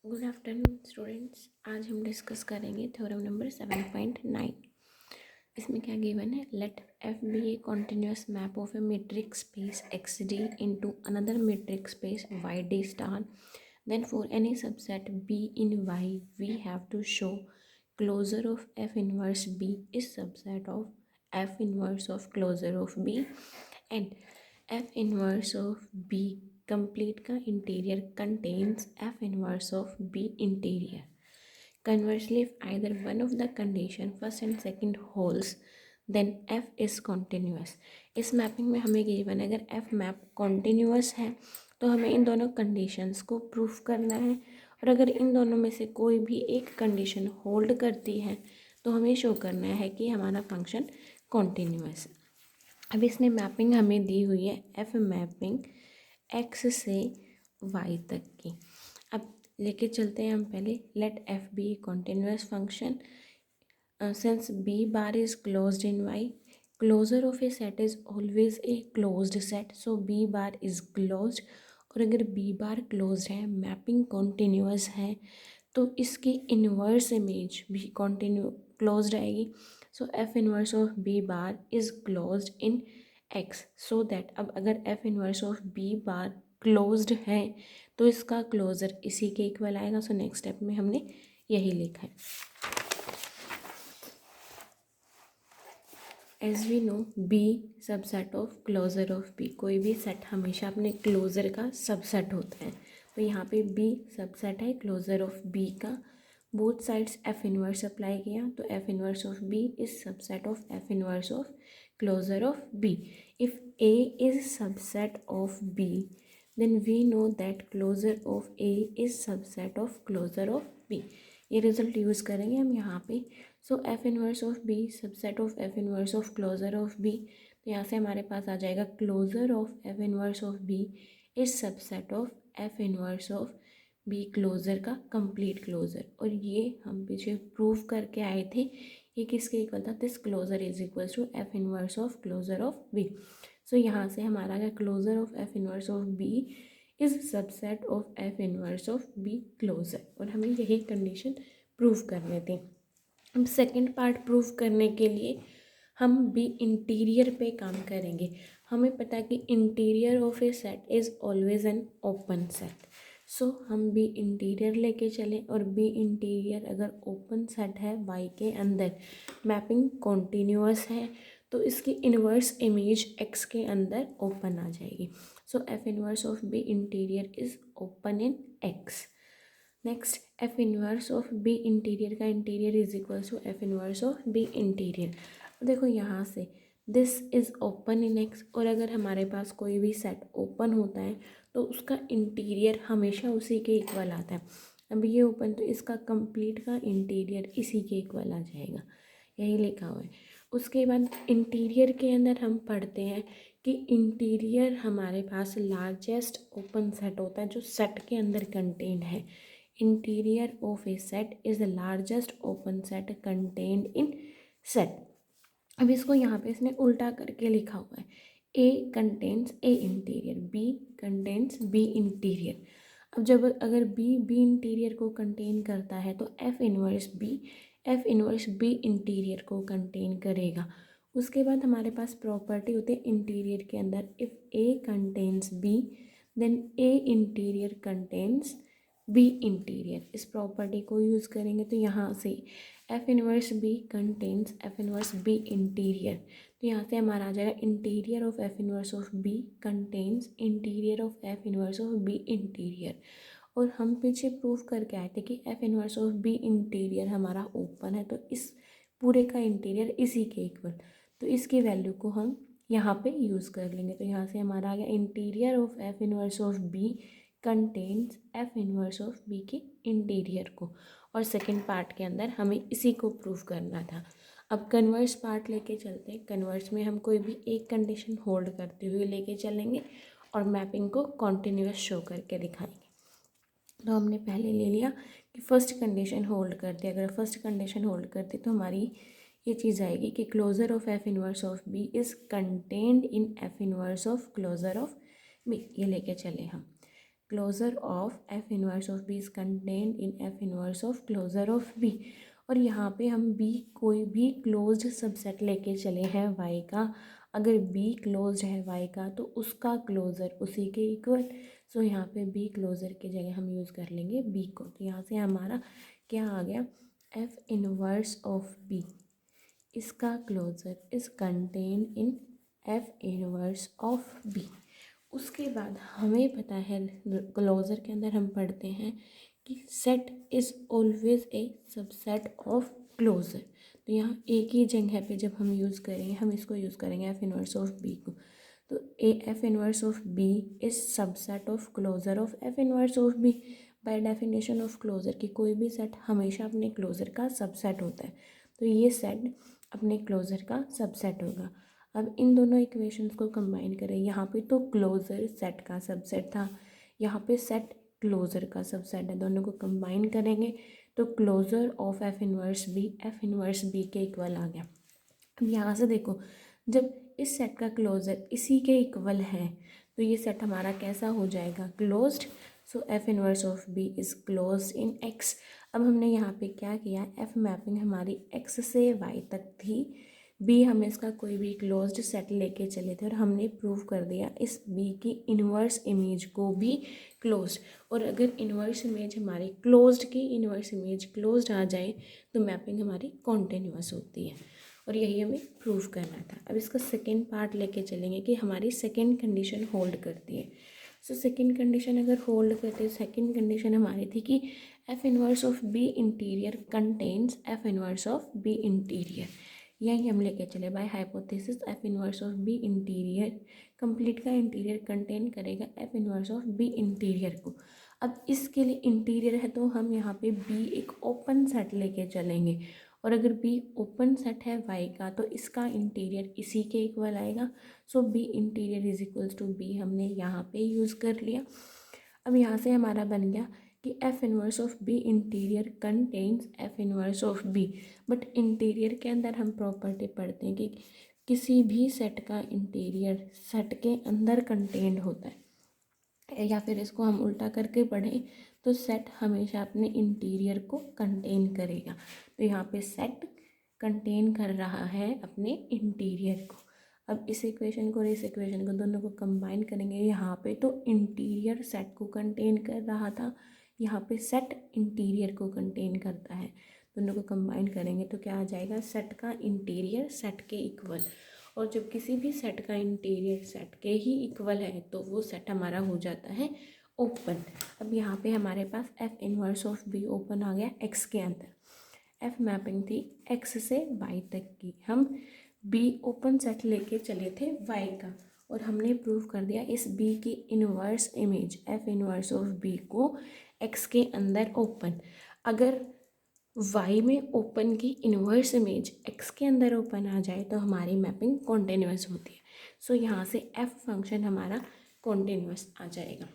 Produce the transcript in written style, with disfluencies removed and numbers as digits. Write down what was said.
Good afternoon students. आज हम discuss करेंगे थ्योरम नंबर 7.9। इसमें क्या गिवन है, let F be a continuous map of a metric space X D into another metric space Y D star, then for any subset B in Y we have to show closure of F inverse B is subset of F inverse of closure of B and F inverse of B complete का interior contains F inverse of B interior. Conversely, if either one of the condition first and second holds, then f is continuous. इस mapping में हमें given है अगर f map continuous है तो हमें इन दोनों कंडीशंस को प्रूफ करना है, और अगर इन दोनों में से कोई भी एक कंडीशन होल्ड करती है तो हमें शो करना है कि हमारा फंक्शन कॉन्टीन्यूअस है. अब इसने मैपिंग हमें दी हुई है एफ मैपिंग एक्स से वाई तक की. अब लेके चलते हैं हम पहले. Let F be continuous function since B bar is closed in Y, closure of a set is always a closed set, so B bar is closed. और अगर बी बार क्लोज्ड है, मैपिंग कॉन्टिन्यूस है, तो इसकी inverse image भी continue closed आएगी. So F inverse of B bar is closed in x, so that अब अगर F inverse of B bar closed है तो इसका क्लोजर इसी के इक्वल आएगा. सो नेक्स्ट स्टेप में हमने यही लिखा है. As we know B subset of closure of B, कोई भी सेट हमेशा अपने क्लोजर का सबसेट होता है. तो यहाँ पे बी सबसेट है क्लोजर ऑफ बी का. Both sides F inverse apply किया तो F inverse of B is subset of F inverse of closure of B. If A is subset of B then we know that closure of A is subset of closure of B. ये result use करेंगे हम यहाँ पे. So F inverse of B subset of F inverse of closure of B, तो यहाँ से हमारे पास आ जाएगा closure of F inverse of B is subset of F inverse of B closure का कंप्लीट क्लोजर. और ये हम पीछे प्रूव करके आए थे, ये किसके इक्वल था, this closure is equal to F inverse of closure of B. So यहाँ से हमारा क्या, closure of F inverse of B is subset of F inverse of B closure. और हमें यही कंडीशन प्रूव करने थे. अब सेकंड पार्ट प्रूव करने के लिए हम बी इंटीरियर पे काम करेंगे. हमें पता है कि interior of a set is always an open set. So हम बी इंटीरियर लेके चलें, और बी इंटीरियर अगर ओपन सेट है वाई के अंदर, मैपिंग कॉन्टीन्यूअस है, तो इसकी इन्वर्स इमेज एक्स के अंदर ओपन आ जाएगी. So F inverse of B interior is open in X. Next F inverse of B interior का interior is equal to F inverse of B interior. देखो यहाँ से this is open in X, और अगर हमारे पास कोई भी सेट ओपन होता है तो उसका इंटीरियर हमेशा उसी के इक्वल आता है. अब ये ओपन, तो इसका कंप्लीट का इंटीरियर इसी के इक्वल आ जाएगा, यही लिखा हुआ है. उसके बाद इंटीरियर के अंदर हम पढ़ते हैं कि इंटीरियर हमारे पास लार्जेस्ट ओपन सेट होता है जो सेट के अंदर कंटेंड है. Interior of a set is the largest open set contained in set. अब इसको यहाँ पे इसने उल्टा करके लिखा हुआ है, A contains A interior, B contains B interior. अब जब अगर बी इंटीरियर को कंटेन करता है तो एफ इनवर्स बी इंटीरियर को कंटेन करेगा. उसके बाद हमारे पास प्रॉपर्टी होती है इंटीरियर के अंदर, if A contains B then A interior contains B interior. इस प्रॉपर्टी को यूज़ करेंगे तो यहाँ से F inverse B contains F inverse B interior, तो यहाँ से हमारा आ जाएगा interior of F inverse of B contains interior of F inverse of B interior. और हम पीछे प्रूव करके आए थे कि F inverse of B interior हमारा ओपन है, तो इस पूरे का इंटीरियर इसी के इक्वल, तो इसकी वैल्यू को हम यहाँ पे यूज़ कर लेंगे. तो यहाँ से हमारा आ गया interior of F inverse of B contains F inverse of B के इंटीरियर को. और सेकंड पार्ट के अंदर हमें इसी को प्रूव करना था. अब कन्वर्स पार्ट लेके चलते हैं. कन्वर्स में हम कोई भी एक कंडीशन होल्ड करते हुए लेके चलेंगे और मैपिंग को कॉन्टिन्यूस शो करके दिखाएंगे. तो हमने पहले ले लिया कि फर्स्ट कंडीशन होल्ड करते, अगर फर्स्ट कंडीशन होल्ड करते तो हमारी ये चीज़ आएगी कि closure of F inverse of B is contained in F inverse of closure of B. ये लेके चले हम. Closure of F inverse of B is contained in F inverse of closure of B. और यहाँ पे हम बी कोई भी क्लोज्ड सबसेट लेके चले हैं वाई का, अगर बी क्लोज्ड है वाई का तो उसका क्लोज़र उसी के इक्वल। सो यहाँ पे बी क्लोज़र की जगह हम यूज़ कर लेंगे बी को। तो यहाँ से हमारा क्या आ गया, एफ इनवर्स ऑफ बी इसका closure is contain in F inverse of B. उसके बाद हमें पता है क्लोज़र के अंदर हम पढ़ते हैं कि set is always a subset of closure. तो यहाँ एक ही जगह पे जब हम यूज़ करेंगे, हम इसको यूज़ करेंगे एफ इनवर्स ऑफ बी को। तो A F inverse of B is subset of closure of F inverse of B. By definition of closure की कोई भी सेट हमेशा अपने क्लोज़र का सबसेट होता है, तो ये सेट अपने क्लोज़र का सबसेट होगा। अब इन दोनों इक्वेशंस को कंबाइन करें, यहाँ पे तो क्लोज़र सेट का सबसेट था, यहाँ पे सेट क्लोज़र का सबसेट है, दोनों को कंबाइन करेंगे तो closure of F inverse B के इक्वल आ गया। अब यहाँ से देखो, जब इस सेट का क्लोज़र इसी के इक्वल है तो ये सेट हमारा कैसा हो जाएगा, closed. So F inverse of B is closed in X. अब हमने यहाँ पे क्या किया, एफ मैपिंग हमारी एक्स से वाई तक थी, बी हम इसका कोई भी क्लोज्ड सेट लेके चले थे और हमने प्रूव कर दिया इस बी की इन्वर्स इमेज को भी क्लोज्ड। और अगर इन्वर्स इमेज हमारी क्लोज्ड की इन्वर्स इमेज क्लोज्ड आ जाए तो मैपिंग हमारी कॉन्टिन्यूअस होती है, और यही हमें प्रूव करना था। अब इसका सेकेंड पार्ट लेके चलेंगे कि हमारी सेकेंड कंडीशन होल्ड करती है। सो सेकेंड कंडीशन अगर होल्ड करते हैं, सेकेंड कंडीशन हमारी थी कि F inverse of B interior contains F inverse of B interior. यही हम लेके चले by hypothesis F inverse of B interior complete का इंटीरियर कंटेन करेगा F inverse of B interior को। अब इसके लिए इंटीरियर है तो हम यहाँ पे बी एक ओपन सेट लेके चलेंगे, और अगर बी ओपन सेट है वाई का तो इसका इंटीरियर इसी के इक्वल आएगा। So B interior is equals to B हमने यहाँ पे यूज़ कर लिया। अब यहाँ से हमारा बन गया कि F inverse of B interior contains F inverse of B. But interior के अंदर हम प्रॉपर्टी पढ़ते हैं कि किसी भी सेट का इंटीरियर सेट के अंदर कंटेन्ड होता है, या फिर इसको हम उल्टा करके पढ़ें तो सेट हमेशा अपने इंटीरियर को कंटेन करेगा। तो यहाँ पे सेट कंटेन कर रहा है अपने इंटीरियर को। अब इस इक्वेशन को और इस इक्वेशन को दोनों को कंबाइन करेंगे, यहाँ पे तो इंटीरियर सेट को कंटेन कर रहा था, यहाँ पे सेट इंटीरियर को कंटेन करता है। दोनों को कंबाइन करेंगे तो क्या आ जाएगा, सेट का इंटीरियर सेट के इक्वल। और जब किसी भी सेट का इंटीरियर सेट के ही इक्वल है तो वो सेट हमारा हो जाता है ओपन। अब यहाँ पे हमारे पास F inverse of B open आ गया एक्स के अंदर। एफ मैपिंग थी एक्स से वाई तक की, हम बी ओपन सेट लेके चले थे वाई का, और हमने प्रूव कर दिया इस बी की inverse image F inverse of B को एक्स के अंदर ओपन। अगर वाई में ओपन की इन्वर्स इमेज एक्स के अंदर ओपन आ जाए तो हमारी मैपिंग कॉन्टिन्यूअस होती है। सो यहाँ से एफ फंक्शन हमारा कॉन्टिन्यूअस आ जाएगा।